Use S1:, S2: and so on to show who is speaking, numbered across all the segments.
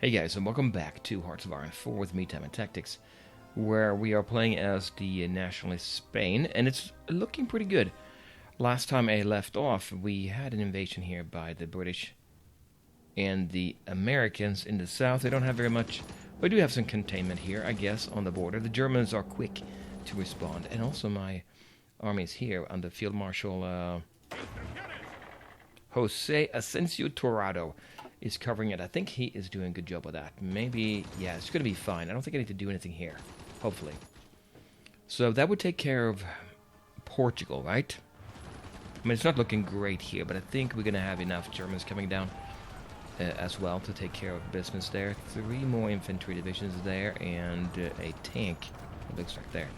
S1: Hey guys, and welcome back to Hearts of Iron 4 with me, Time and Tactics, where we are playing as the Nationalist Spain, and it's looking pretty good. Last time I left off, we had an invasion here by the British and the Americans in the south. They don't have very much. We do have some containment here, I guess, on the border. The Germans are quick to respond, and also my armies here under Field Marshal Jose Asensio Torrado is covering it. I think he is doing a good job with that. Maybe, yeah, it's going to be fine. I don't think I need to do anything here, hopefully. So that would take care of Portugal, right? I mean, it's not looking great here, but I think we're going to have enough Germans coming down as well to take care of business there. 3 more infantry divisions there, and a tank, it looks like there.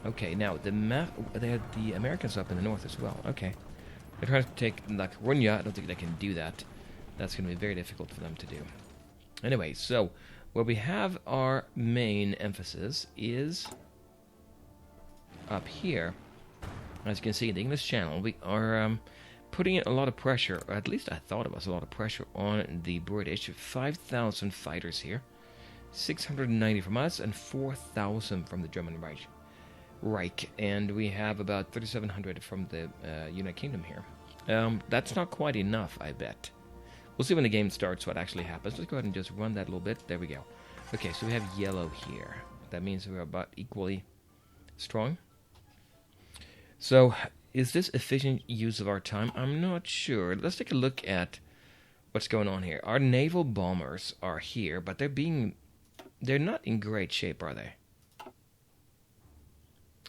S1: Okay, now, they had the Americans up in the north as well. Okay. They're trying to take La Coruña. I don't think they can do that. That's going to be very difficult for them to do. Anyway, so where we have our main emphasis is up here. As you can see in the English Channel, we are putting a lot of pressure, or at least I thought it was a lot of pressure, on the British. 5,000 fighters here. 690 from us and 4,000 from the German Reich. And we have about 3,700 from the United Kingdom here. That's not quite enough, I bet. We'll see when the game starts what actually happens. Let's go ahead and just run that a little bit. There we go. Okay, so we have yellow here. That means we're about equally strong. So, is this efficient use of our time? I'm not sure. Let's take a look at what's going on here. Our naval bombers are here, but they're not in great shape, are they?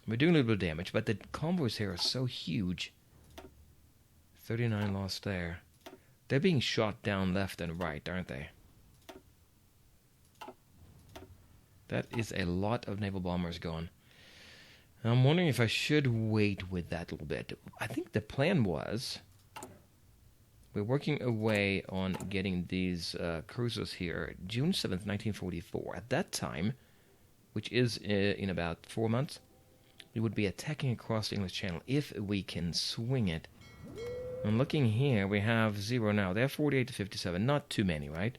S1: We're doing a little bit of damage, but the convoys here are so huge. 39 lost there. They're being shot down left and right, aren't they? That is a lot of naval bombers gone. I'm wondering if I should wait with that a little bit. I think the plan was we're working away on getting these cruisers here. June 7th, 1944. At that time, which is in about 4 months, we would be attacking across the English Channel if we can swing it. I'm looking here, we have 0 now. They have 48 to 57, not too many, right?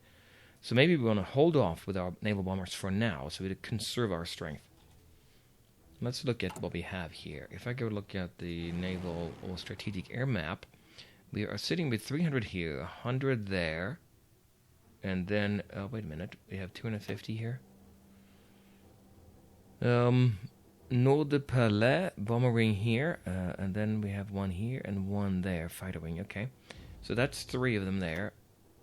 S1: So maybe we want to hold off with our naval bombers for now, so we conserve our strength. Let's look at what we have here. If I go look at the naval or strategic air map, we are sitting with 300 here, 100 there, and then, wait a minute, we have 250 here. Nord de Palais, bomber wing here, and then we have one here and one there, fighter wing, okay. So that's 3 of them there.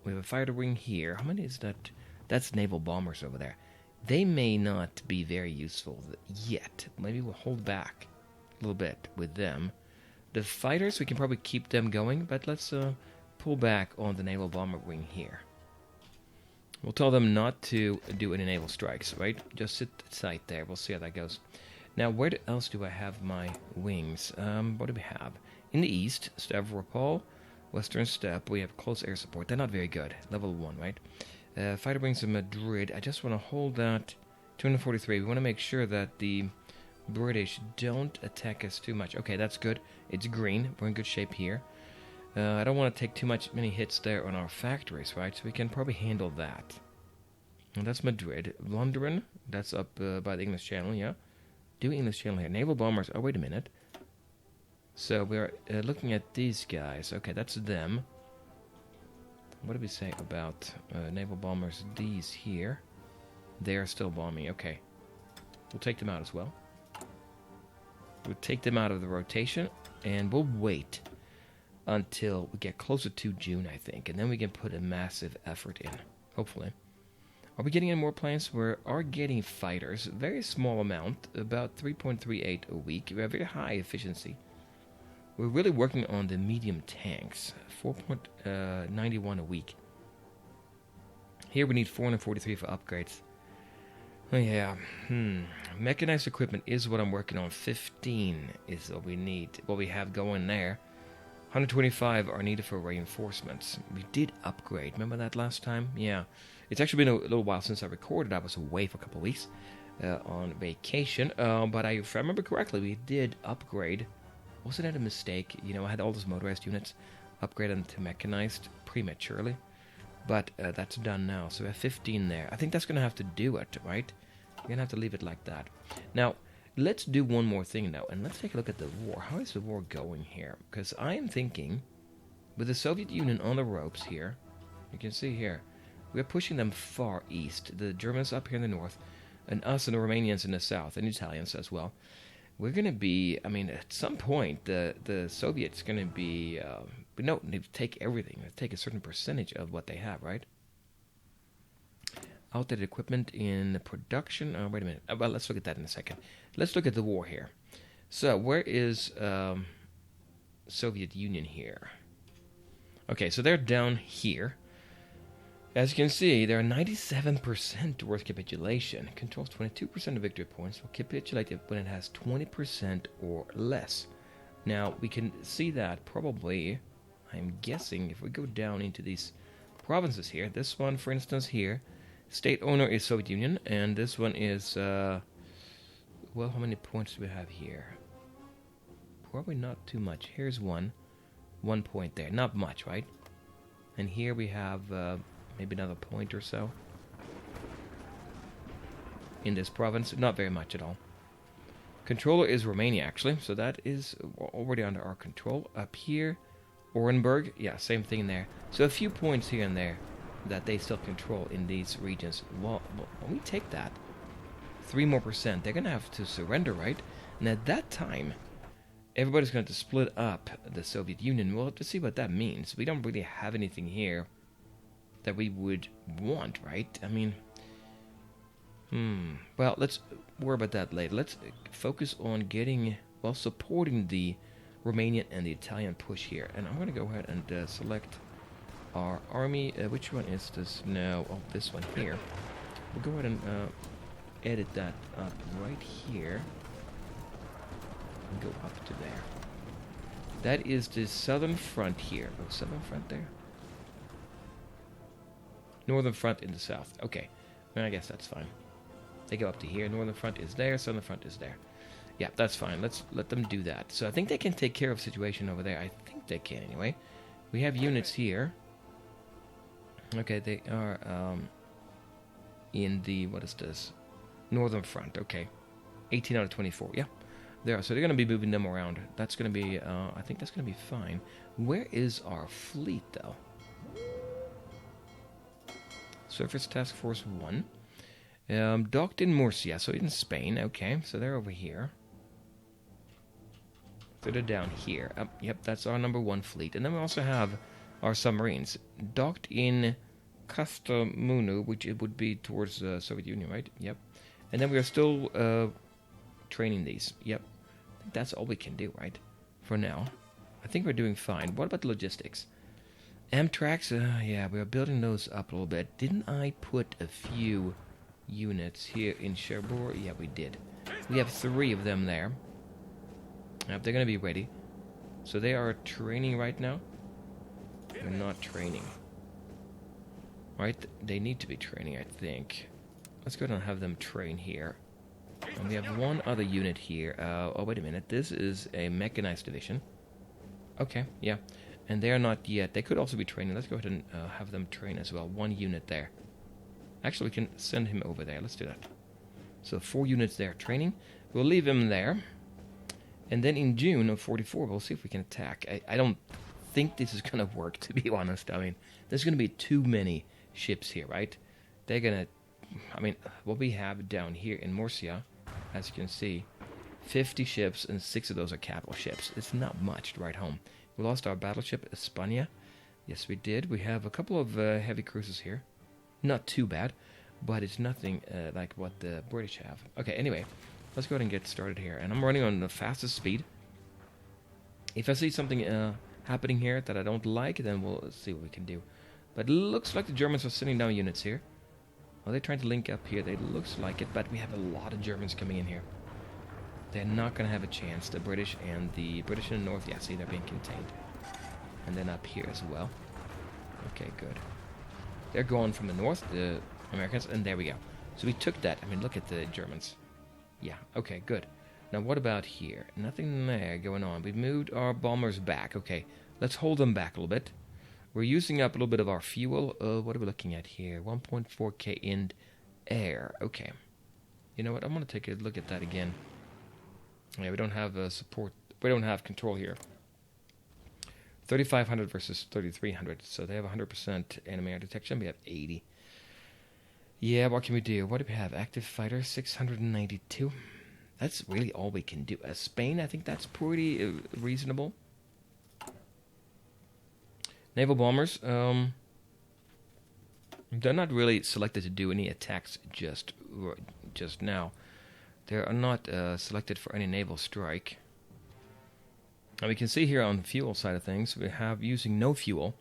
S1: We have a fighter wing here. How many is that? That's naval bombers over there. They may not be very useful yet. Maybe we'll hold back a little bit with them. The fighters, we can probably keep them going, but let's pull back on the naval bomber wing here. We'll tell them not to do any naval strikes, right? Just sit tight there. We'll see how that goes. Now, where else do I have my wings? What do we have? In the east, Stavropol, Western Steppe, we have close air support. They're not very good. Level 1, right? Fighter wings in Madrid. I just want to hold that. 243. We want to make sure that the British don't attack us too much. Okay, that's good. It's green. We're in good shape here. I don't want to take many hits there on our factories, right? So we can probably handle that. And that's Madrid. London, that's up by the English Channel, yeah. Do English Channel here. Naval bombers. Oh, wait a minute. So we're looking at these guys. Okay, that's them. What do we say about naval bombers? These here. They are still bombing. Okay. We'll take them out as well. We'll take them out of the rotation. And we'll wait until we get closer to June, I think. And then we can put a massive effort in. Hopefully. Are we getting any more planes? We are getting fighters. Very small amount. About 3.38 a week. We have very high efficiency. We're really working on the medium tanks. 4.91 a week. Here we need 443 for upgrades. Oh yeah. Mechanized equipment is what I'm working on. 15 is what we need. What we have going there. 125 are needed for reinforcements. We did upgrade. Remember that last time? Yeah. It's actually been a little while since I recorded. I was away for a couple of weeks on vacation. But if I remember correctly, we did upgrade. Wasn't that a mistake? You know, I had all those motorized units. Upgrade them to mechanized prematurely. But that's done now, so we have 15 there. I think that's going to have to do it, right? We're going to have to leave it like that. Now, let's do one more thing now, and let's take a look at the war. How is the war going here? Because I am thinking, with the Soviet Union on the ropes here, you can see here, we're pushing them far east. The Germans up here in the north, and us and the Romanians in the south, and Italians as well. We're going to be, I mean, at some point, the Soviets going to be, but no, they take everything. They take a certain percentage of what they have, right? Outdated equipment in production. Oh, wait a minute. Well, let's look at that in a second. Let's look at the war here. So, where is Soviet Union here? Okay, so they're down here. As you can see, they're 97% towards capitulation. Controls 22% of victory points. Will capitulate when it has 20% or less. Now, we can see that probably, I'm guessing, if we go down into these provinces here. This one, for instance, here. State owner is Soviet Union. And this one is, well, how many points do we have here? Probably not too much. Here's one. 1 point there. Not much, right? And here we have... maybe another point or so in this province. Not very much at all. Controller is Romania, actually, so that is already under our control. Up here, Orenburg, yeah, same thing there. So a few points here and there that they still control in these regions. Well, when we take that, 3% more, they're going to have to surrender, right? And at that time, everybody's going to split up the Soviet Union. We'll have to see what that means. We don't really have anything here that we would want, right? I mean, well, let's worry about that later. Let's focus on getting, well, supporting the Romanian and the Italian push here. And I'm going to go ahead and select our army. Which one is this now? Oh, this one here. We'll go ahead and edit that up right here. And go up to there. That is the southern front here. Oh, southern front there? Northern front in the south. Okay. Well, I guess that's fine. They go up to here. Northern front is there. Southern front is there. Yeah, that's fine. Let's let them do that. So I think they can take care of the situation over there. I think they can anyway. We have units here. Okay, they are in the, what is this? Northern front. Okay. 18 out of 24. Yeah. There. So they're going to be moving them around. That's going to be, I think that's going to be fine. Where is our fleet, though? Surface Task Force 1. Docked in Murcia, so in Spain. Okay, so they're over here. So they're down here. Yep, that's our number 1 fleet. And then we also have our submarines. Docked in Kastamonu, which it would be towards the Soviet Union, right? Yep. And then we are still training these. Yep. I think that's all we can do, right? For now. I think we're doing fine. What about the logistics? Amtraks, yeah, we are building those up a little bit. Didn't I put a few units here in Cherbourg? Yeah, we did. We have 3 of them there. Yep, they're going to be ready. So they are training right now. They're not training. Right? They need to be training, I think. Let's go ahead and have them train here. And we have 1 other unit here. Oh, wait a minute. This is a mechanized division. Okay, yeah. And they are not yet. They could also be training. Let's go ahead and have them train as well. 1 unit there. Actually, we can send him over there. Let's do that. So 4 units there training. We'll leave him there. And then in June of 44, we'll see if we can attack. I don't think this is going to work, to be honest. I mean, there's going to be too many ships here, right? They're going to... I mean, what we have down here in Murcia, as you can see, 50 ships, and 6 of those are capital ships. It's not much to write home. We lost our battleship, España. Yes, we did. We have a couple of heavy cruisers here. Not too bad, but it's nothing like what the British have. Okay, anyway, let's go ahead and get started here. And I'm running on the fastest speed. If I see something happening here that I don't like, then we'll see what we can do. But it looks like the Germans are sending down units here. Well, they're trying to link up here. It looks like it, but we have a lot of Germans coming in here. They're not going to have a chance. The British in the north, yeah, see, they're being contained. And then up here as well. Okay, good. They're going from the north, the Americans, and there we go. So we took that. I mean, look at the Germans. Yeah, okay, good. Now, what about here? Nothing there going on. We've moved our bombers back. Okay, let's hold them back a little bit. We're using up a little bit of our fuel. What are we looking at here? 1.4k in air. Okay. You know what? I'm going to take a look at that again. Yeah, we don't have support. We don't have control here. 3,500 versus 3,300. So they have 100% enemy air detection. We have 80. Yeah, what can we do? What do we have? Active fighter, 692. That's really all we can do. Spain, I think that's pretty reasonable. Naval bombers. They're not really selected to do any attacks just now. They are not selected for any naval strike. And we can see here on the fuel side of things, we have using no fuel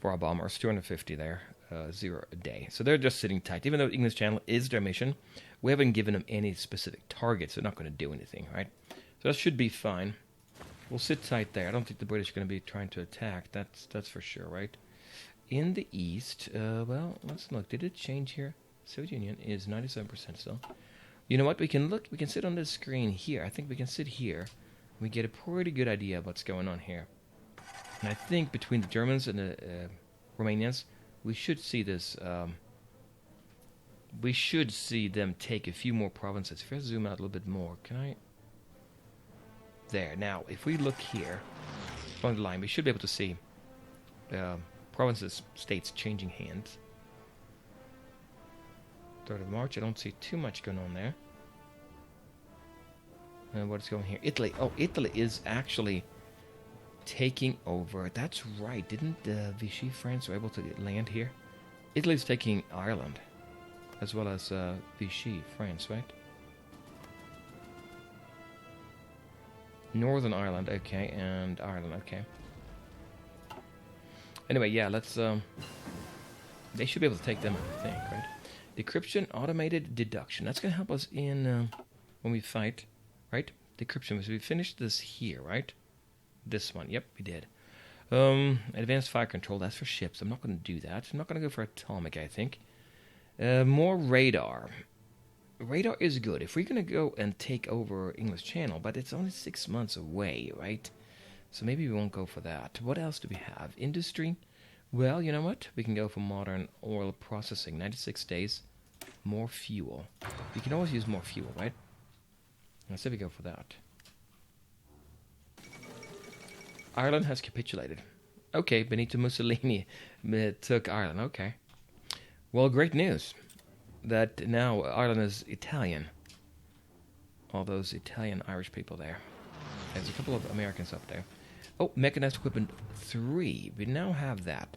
S1: for our bombers, 250 there, 0 a day. So they're just sitting tight. Even though English Channel is their mission, we haven't given them any specific targets. They're not going to do anything, right? So that should be fine. We'll sit tight there. I don't think the British are going to be trying to attack. That's for sure, right? In the east, well, let's look. Did it change here? Soviet Union is 97% still. You know what? We can look. We can sit on this screen here. I think we can sit here. We get a pretty good idea of what's going on here. And I think between the Germans and the Romanians, we should see this. We should see them take a few more provinces. If I zoom out a little bit more, can I? There. Now, if we look here along the line, we should be able to see provinces, states changing hands. 3rd of March. I don't see too much going on there. What's going here? Italy. Oh, Italy is actually taking over. That's right. Didn't Vichy France were able to land here? Italy's taking Ireland, as well as Vichy France, right? Northern Ireland, okay, and Ireland, okay. Anyway, yeah, let's. They should be able to take them, I think, right? Decryption, automated deduction. That's going to help us in when we fight. Right? Decryption. So we finished this here, right? This one. Yep, we did. Advanced fire control. That's for ships. I'm not going to do that. I'm not going to go for atomic, I think. More radar. Radar is good. If we're going to go and take over English Channel, but it's only 6 months away, right? So maybe we won't go for that. What else do we have? Industry. Well, you know what? We can go for modern oil processing. 96 days. More fuel. We can always use more fuel, right? Let's see if we go for that. Ireland has capitulated. Okay, Benito Mussolini took Ireland. Okay. Well, great news that now Ireland is Italian. All those Italian-Irish people there. There's a couple of Americans up there. Oh, mechanized equipment 3. We now have that.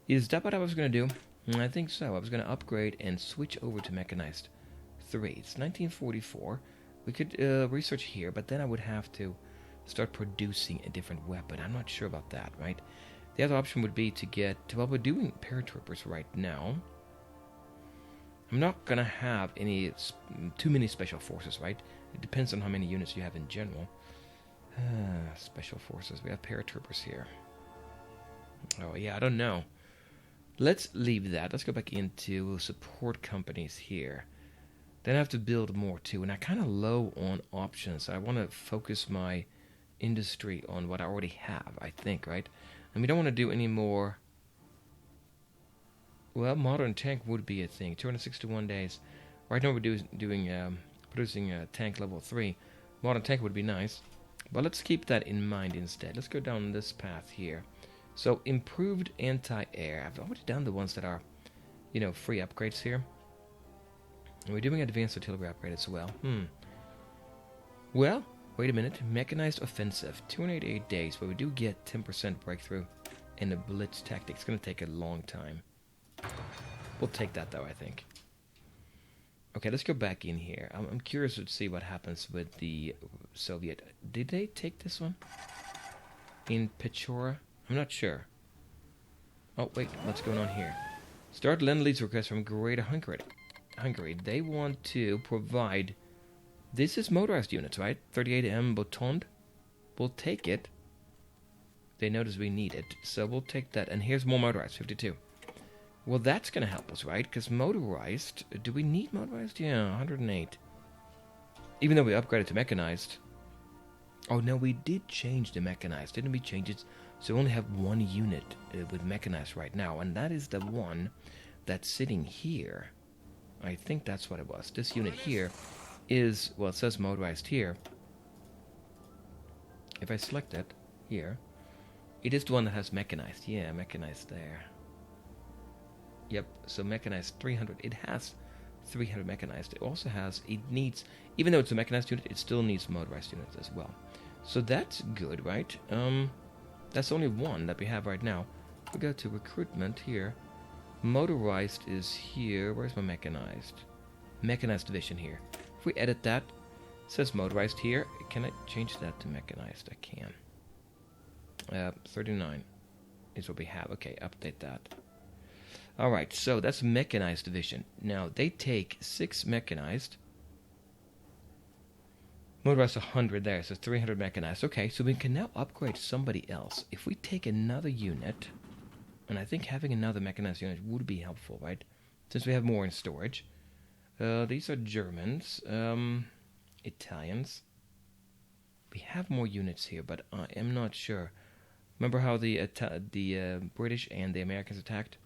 S1: Is that what I was going to do? I think so. I was going to upgrade and switch over to mechanized 3. It's 1944. We could research here, but then I would have to start producing a different weapon. I'm not sure about that, right? The other option would be to get... Well, we're doing paratroopers right now. I'm not going to have any too many special forces, right? It depends on how many units you have in general. Special forces. We have paratroopers here. Oh, yeah, I don't know. Let's leave that. Let's go back into support companies here. Then I have to build more too, and I'm kind of low on options. I want to focus my industry on what I already have, I think, right? And we don't want to do any more. Well, modern tank would be a thing. 261 days. Right now we're producing tank level 3. Modern tank would be nice, but let's keep that in mind instead. Let's go down this path here. So improved anti-air. I've already done the ones that are, free upgrades here. And we're doing advanced artillery upgrade as well. Well, wait a minute. Mechanized offensive. 288 days, but we do get 10% breakthrough in the blitz tactic. It's going to take a long time. We'll take that, though, I think. Okay, let's go back in here. I'm curious to see what happens with the Soviet. Did they take this one? In Pechora? I'm not sure. Oh, wait. What's going on here? Start Lend-Lease request from Greater Hungary. They want to provide... This is motorized units, right? 38M Botond. We'll take it. They notice we need it, so we'll take that. And here's more motorized, 52. Well, that's going to help us, right? Because motorized... Do we need motorized? Yeah, 108. Even though we upgraded to mechanized. Oh, no, we did change the mechanized. Didn't we change it So we only have one unit with mechanized right now, and that is the one that's sitting here. I think that's what it was. This unit here is, well, it says motorized here. If I select it here, it is the one that has mechanized. Yeah, mechanized there. Yep, so mechanized 300. It has 300 mechanized. It also has, it needs, even though it's a mechanized unit, it still needs motorized units as well. So that's good, right? That's only one that we have right now. We go to recruitment here. Motorized is here. Where's my mechanized? Mechanized division here. If we edit that, it says motorized here. Can I change that to mechanized? I can. 39 is what we have. Okay, update that. Alright, so that's mechanized division. Now, they take 6 mechanized. Motorized 100 there, so 300 mechanized. Okay, so we can now upgrade somebody else. If we take another unit, and I think having another mechanized unit would be helpful, right? Since we have more in storage. These are Germans, Italians. We have more units here, but I am not sure. Remember how the British and the Americans attacked?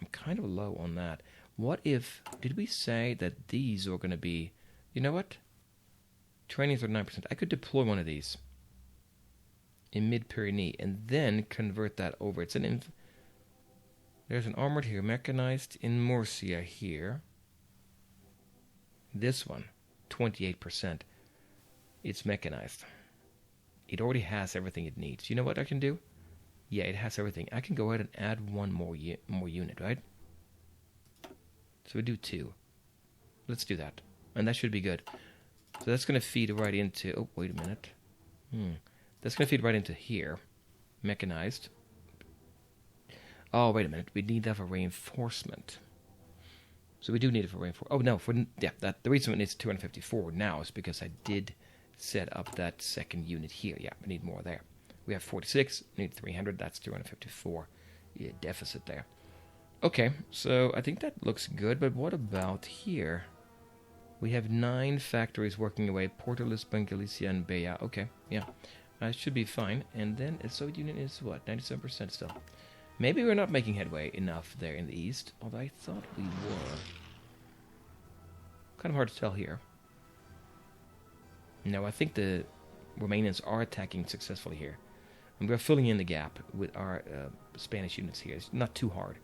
S1: I'm kind of low on that. What if, did we say that these are going to be, you know what? Training is 39%. I could deploy one of these in Mid-Pyrenees and then convert that over. It's there's an armored here, mechanized in Murcia here. This one, 28%. It's mechanized. It already has everything it needs. You know what I can do? Yeah, it has everything. I can go ahead and add one more unit, right? So we do 2. Let's do that. And that should be good. So that's going to feed right into... Oh, wait a minute. That's going to feed right into here. Mechanized. Oh, wait a minute. We need that for reinforcement. So we do need it for reinforcement. Oh, no. The reason it's 254 now is because I did set up that second unit here. Yeah, we need more there. We have 46. Need 300. That's 254. Yeah, deficit there. Okay, so I think that looks good. But what about here? We have 9 factories working away. Porto, Lisbon, Galicia, and Baya. Okay, yeah. Should be fine. And then the Soviet Union is what? 97% still. Maybe we're not making headway enough there in the east. Although I thought we were. Kind of hard to tell here. No, I think the Romanians are attacking successfully here. And we're filling in the gap with our Spanish units here. It's not too hard.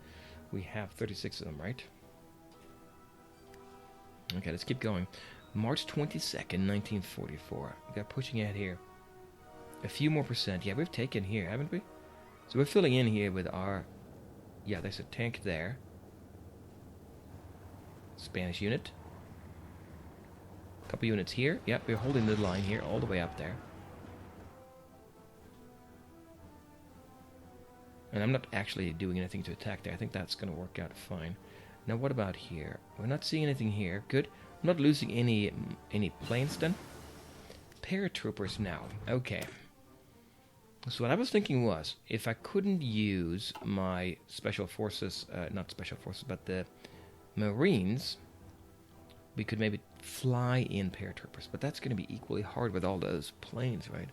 S1: We have 36 of them, right? Okay, let's keep going. March 22nd, 1944. We got pushing ahead here. A few more percent. Yeah, we've taken here, haven't we? So we're filling in here with our... Yeah, there's a tank there. Spanish unit. Couple units here. Yep, we're holding the line here all the way up there. And I'm not actually doing anything to attack there. I think that's going to work out fine. Now, what about here? We're not seeing anything here. Good. I'm not losing any planes then. Paratroopers now. Okay. So what I was thinking was, if I couldn't use my special forces, not special forces, but the Marines, we could maybe fly in paratroopers. But that's going to be equally hard with all those planes, right?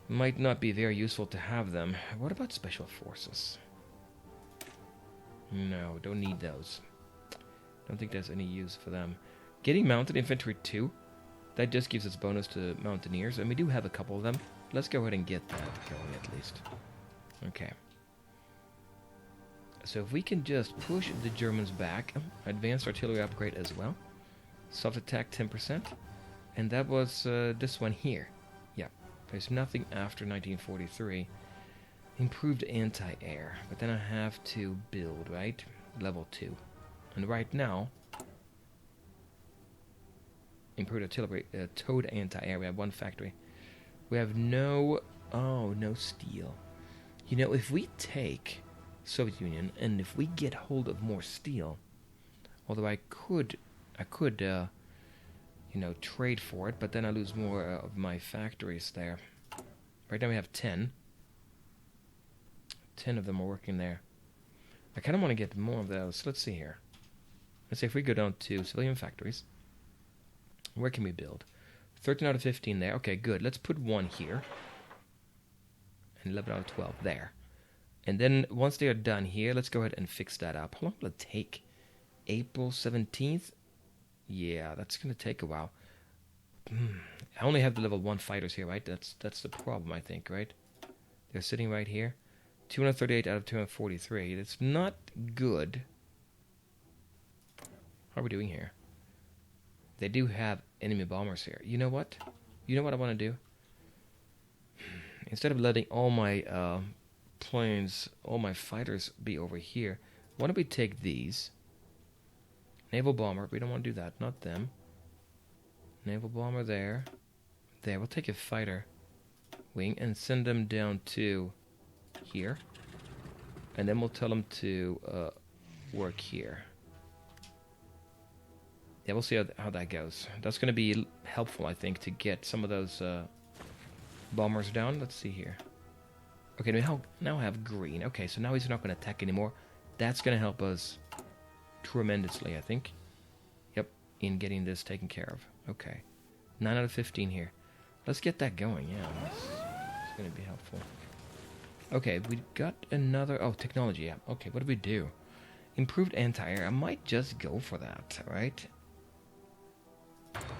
S1: Might not be very useful to have them. What about special forces? No, don't need those. Don't think there's any use for them. Getting mounted infantry 2, that just gives us bonus to mountaineers, and we do have a couple of them. Let's go ahead and get that going at least. Okay. So if we can just push the Germans back, advanced artillery upgrade as well. Soft attack 10%, and that was this one here. Yeah, there's nothing after 1943. Improved anti-air, but then I have to build, right? Level 2. And right now, improved artillery, towed anti-air. We have 1 factory. We have no steel. You know, if we take Soviet Union and if we get hold of more steel, although I could trade for it, but then I lose more of my factories there. Right now we have 10. 10 of them are working there. I kind of want to get more of those. Let's see here. Let's say if we go down to civilian factories, where can we build? 13 out of 15 there. Okay, good. Let's put 1 here. And 11 out of 12 there. And then once they are done here, let's go ahead and fix that up. How long will it take? April 17th? Yeah, that's going to take a while. I only have the level 1 fighters here, right? That's the problem, I think, right? They're sitting right here. 238 out of 243. That's not good. How are we doing here? They do have enemy bombers here. You know what? You know what I want to do? Instead of letting all my planes, all my fighters be over here, why don't we take these? Naval bomber. We don't want to do that. Not them. Naval bomber there. There. We'll take a fighter wing and send them down to here. And then we'll tell them to work here. Yeah, we'll see how that goes. That's going to be helpful, I think, to get some of those bombers down. Let's see here. Okay, now I have green. Okay, so now he's not going to attack anymore. That's going to help us tremendously, I think. Yep, in getting this taken care of. Okay. 9 out of 15 here. Let's get that going, yeah. It's going to be helpful. Okay, we got another... Oh, technology, yeah. Okay, what do we do? Improved anti-air. I might just go for that, right?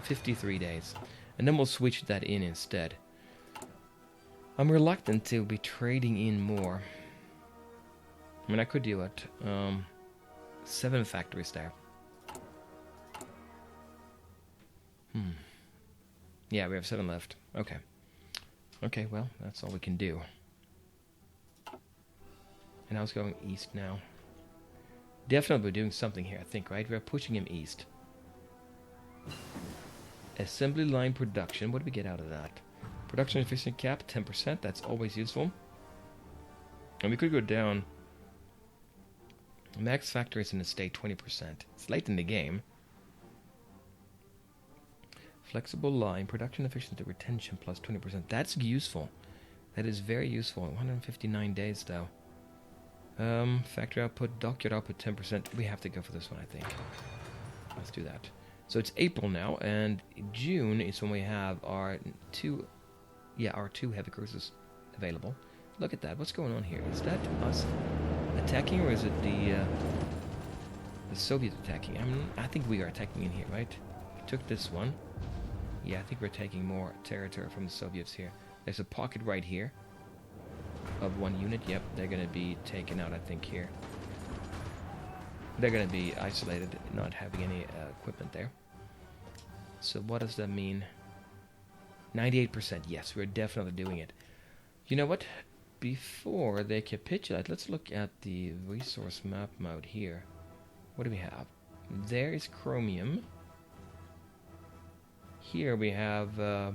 S1: 53 days. And then we'll switch that in instead. I'm reluctant to be trading in more. I mean, I could do it. 7 factories there. Yeah, we have 7 left. Okay. Okay, well, that's all we can do. And I was going east now. Definitely doing something here, I think, right? We're pushing him east. Assembly line production. What do we get out of that? Production efficiency cap, 10%. That's always useful. And we could go down. Max factories in the state, 20%. It's late in the game. Flexible line, production efficiency retention plus 20%. That's useful. That is very useful. 159 days, though. Factory output, dockyard output, 10%. We have to go for this one, I think. Let's do that. So it's April now, and June is when we have our two heavy cruisers available. Look at that. What's going on here? Is that us attacking, or is it the Soviets attacking? I think we are attacking in here, right? We took this one. Yeah, I think we're taking more territory from the Soviets here. There's a pocket right here of 1 unit. Yep, they're going to be taken out, I think, here. They're going to be isolated, not having any equipment there. So what does that mean? 98%. Yes, we're definitely doing it. You know what? Before they capitulate, let's look at the resource map mode here. What do we have? There is chromium. Here we have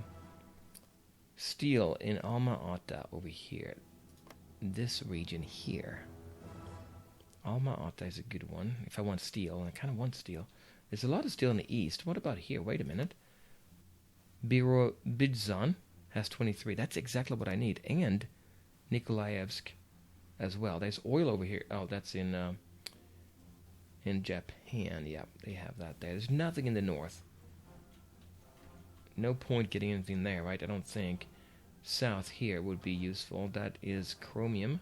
S1: steel in Alma-Ata over here. This region here. Alma-Ata is a good one. If I want steel, and I kind of want steel. There's a lot of steel in the east. What about here? Wait a minute. Bidzhan has 23. That's exactly what I need. And Nikolaevsk as well. There's oil over here. Oh, that's in Japan. Yeah, they have that there. There's nothing in the north. No point getting anything there, right? I don't think. South here would be useful. That is chromium.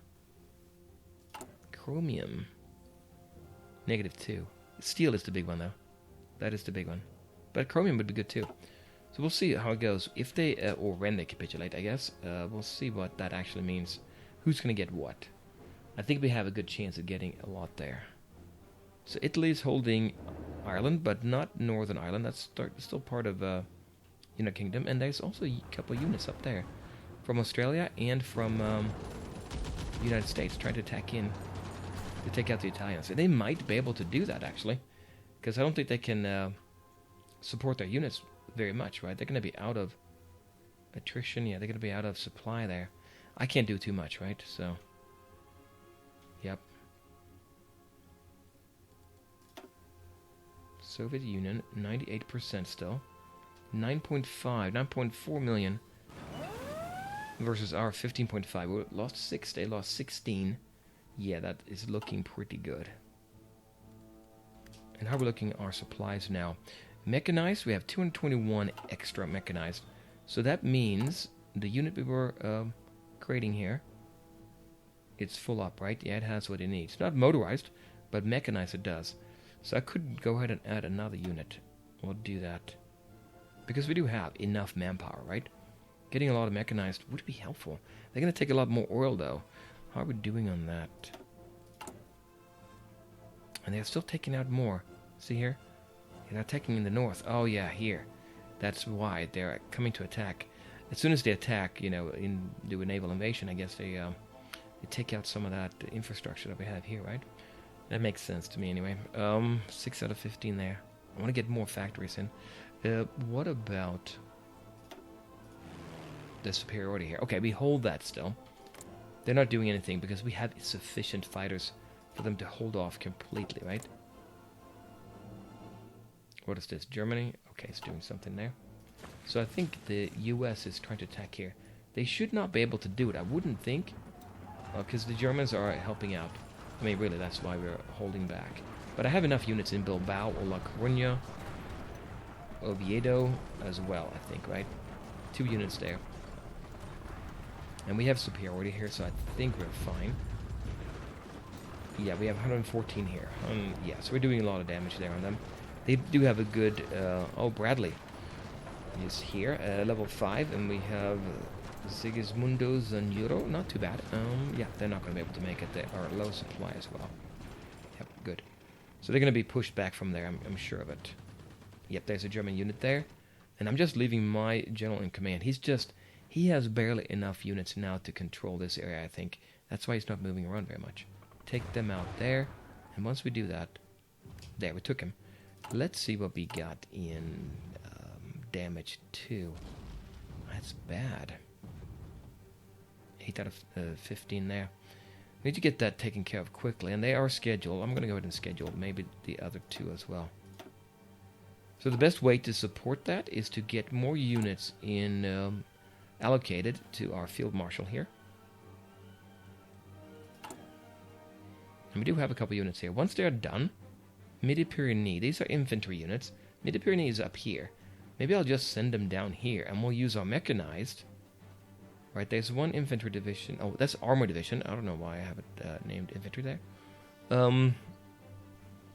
S1: Chromium. -2. Steel is the big one, though. That is the big one. But chromium would be good, too. So we'll see how it goes. If they, or when they capitulate, I guess. We'll see what that actually means. Who's going to get what? I think we have a good chance of getting a lot there. So Italy is holding Ireland, but not Northern Ireland. That's still part of United Kingdom. And there's also a couple of units up there. From Australia and from the United States trying to attack in to take out the Italians. And they might be able to do that, actually. Because I don't think they can support their units very much, right? They're going to be out of attrition. Yeah, they're going to be out of supply there. I can't do too much, right? So, yep. Soviet Union, 98% still. 9.4 million versus our 15.5. We lost 6, they lost 16. Yeah, that is looking pretty good. And how we're looking at our supplies now. Mechanized, we have 221 extra mechanized. So that means the unit we were creating here, it's full up, right? Yeah, it has what it needs. Not motorized, but mechanized it does. So I could go ahead and add another unit. We'll do that. Because we do have enough manpower, right? Getting a lot of mechanized would be helpful. They're going to take a lot more oil, though. How are we doing on that? And they're still taking out more. See here? They're attacking in the north. Oh, yeah, here. That's why they're coming to attack. As soon as they attack, you know, do a naval invasion, I guess they take out some of that infrastructure that we have here, right? That makes sense to me anyway. 6 out of 15 there. I want to get more factories in. What about the superiority here? Okay, we hold that still. They're not doing anything because we have sufficient fighters for them to hold off completely, right? What is this? Germany? Okay, it's doing something there. So I think the US is trying to attack here. They should not be able to do it, I wouldn't think. Because the Germans are helping out. I mean, really, that's why we're holding back. But I have enough units in Bilbao or La Coruña, Oviedo as well, I think, right? 2 units there. And we have superiority here, so I think we're fine. Yeah, we have 114 here. Yeah, so we're doing a lot of damage there on them. They do have a good... oh, Bradley is here, level 5, and we have Sigismundo Zanuro. Not too bad. Yeah, they're not going to be able to make it. They are low supply as well. Yep, good. So they're going to be pushed back from there, I'm sure of it. Yep, there's a German unit there. And I'm just leaving my general in command. He has barely enough units now to control this area, I think. That's why he's not moving around very much. Take them out there. And once we do that... There, we took him. Let's see what we got in damage 2. That's bad. 8 out of 15 there. We need to get that taken care of quickly. And they are scheduled. I'm going to go ahead and schedule maybe the other 2 as well. So the best way to support that is to get more units in allocated to our field marshal here. And we do have a couple units here. Once they're done, Midi-Pyrénées, these are infantry units. Midi-Pyrénées is up here. Maybe I'll just send them down here and we'll use our mechanized. Right, there's one infantry division. Oh, that's armor division. I don't know why I have it named infantry there.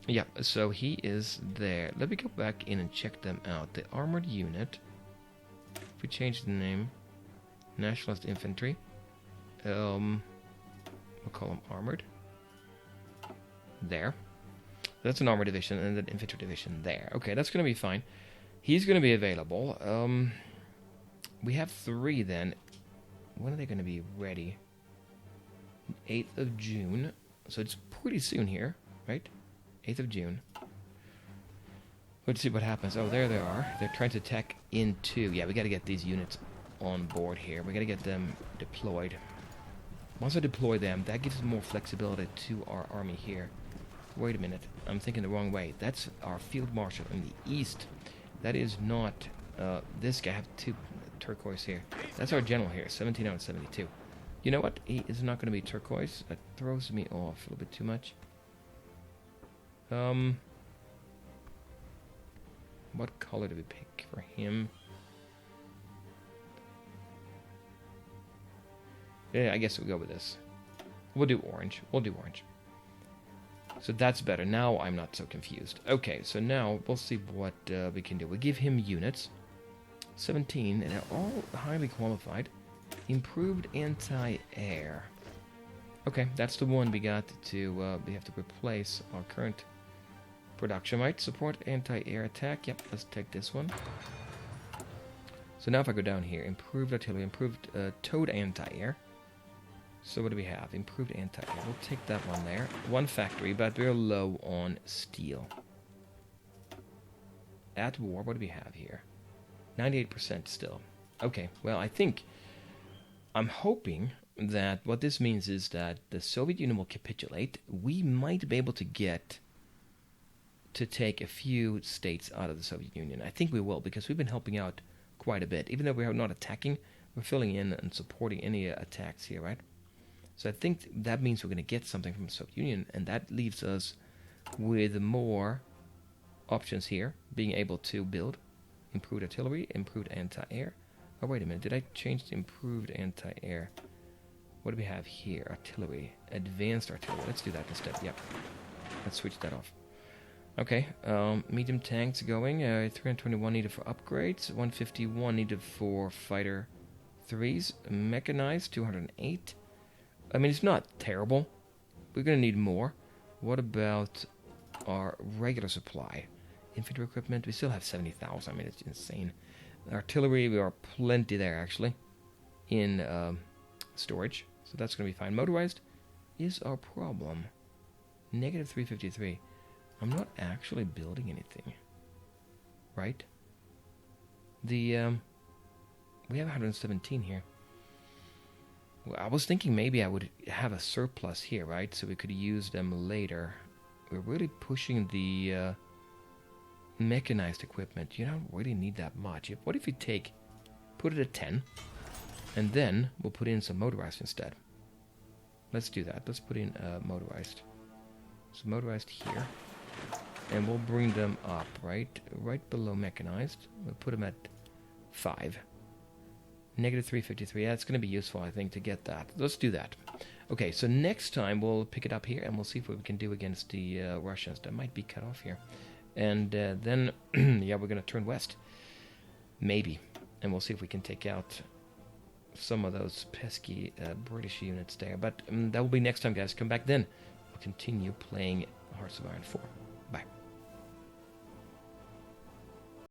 S1: Yeah, so he is there. Let me go back in and check them out. The armored unit. If we change the name, Nationalist Infantry. We'll call them armored. There. That's an armor division and an infantry division there. Okay, that's going to be fine. He's going to be available. We have 3 then. When are they going to be ready? 8th of June. So it's pretty soon here, right? 8th of June. Let's see what happens. Oh, there they are. They're trying to attack into... Yeah, we got to get these units on board here. We got to get them deployed. Once I deploy them, that gives more flexibility to our army here. Wait a minute. I'm thinking the wrong way. That's our field marshal in the east. That is not... this guy. I have 2 turquoise here. That's our general here. 17 out of 72. You know what? He is not going to be turquoise. That throws me off a little bit too much. What color do we pick for him? Yeah, I guess we'll go with this. We'll do orange. We'll do orange. So that's better. Now I'm not so confused. Okay, so now we'll see what we can do. We'll give him units. 17, and they're all highly qualified. Improved anti-air. Okay, that's the one we got to... we have to replace our current production. Right? Support anti-air attack. Yep, let's take this one. So now if I go down here, improved artillery, improved towed anti-air. So what do we have? Improved anti-air. We'll take that one there. 1 factory, but we're low on steel. At war, what do we have here? 98% still. Okay, well, I'm hoping that what this means is that the Soviet Union will capitulate. We might be able to get to take a few states out of the Soviet Union. I think we will, because we've been helping out quite a bit. Even though we're not attacking, we're filling in and supporting any attacks here, right? So I think that means we're going to get something from the Soviet Union, and that leaves us with more options here, being able to build improved artillery, improved anti-air. Oh, wait a minute, did I change the improved anti-air? What do we have here? Artillery. Advanced artillery. Let's do that instead. Yep. Let's switch that off. Okay. Medium tanks going. 321 needed for upgrades. 151 needed for fighter 3s. Mechanized. 208. I mean, it's not terrible. We're going to need more. What about our regular supply? Infantry equipment. We still have 70,000. I mean, it's insane. Artillery. We are plenty there, actually. In storage. So that's going to be fine. Motorized is our problem. Negative 353. I'm not actually building anything. Right? We have 117 here. Well, I was thinking maybe I would have a surplus here, right? So we could use them later. We're really pushing the mechanized equipment. You don't really need that much. What if you put it at 10, and then we'll put in some motorized instead. Let's do that. Let's put in motorized. So motorized here. And we'll bring them up, right below mechanized. We'll put them at 5. Negative 353. Yeah, it's going to be useful, I think, to get that. Let's do that. Okay, so next time we'll pick it up here, and we'll see what we can do against the Russians. That might be cut off here. And then, yeah, we're going to turn west. Maybe. And we'll see if we can take out some of those pesky British units there. But that will be next time, guys. Come back then. We'll continue playing Hearts of Iron 4. Bye.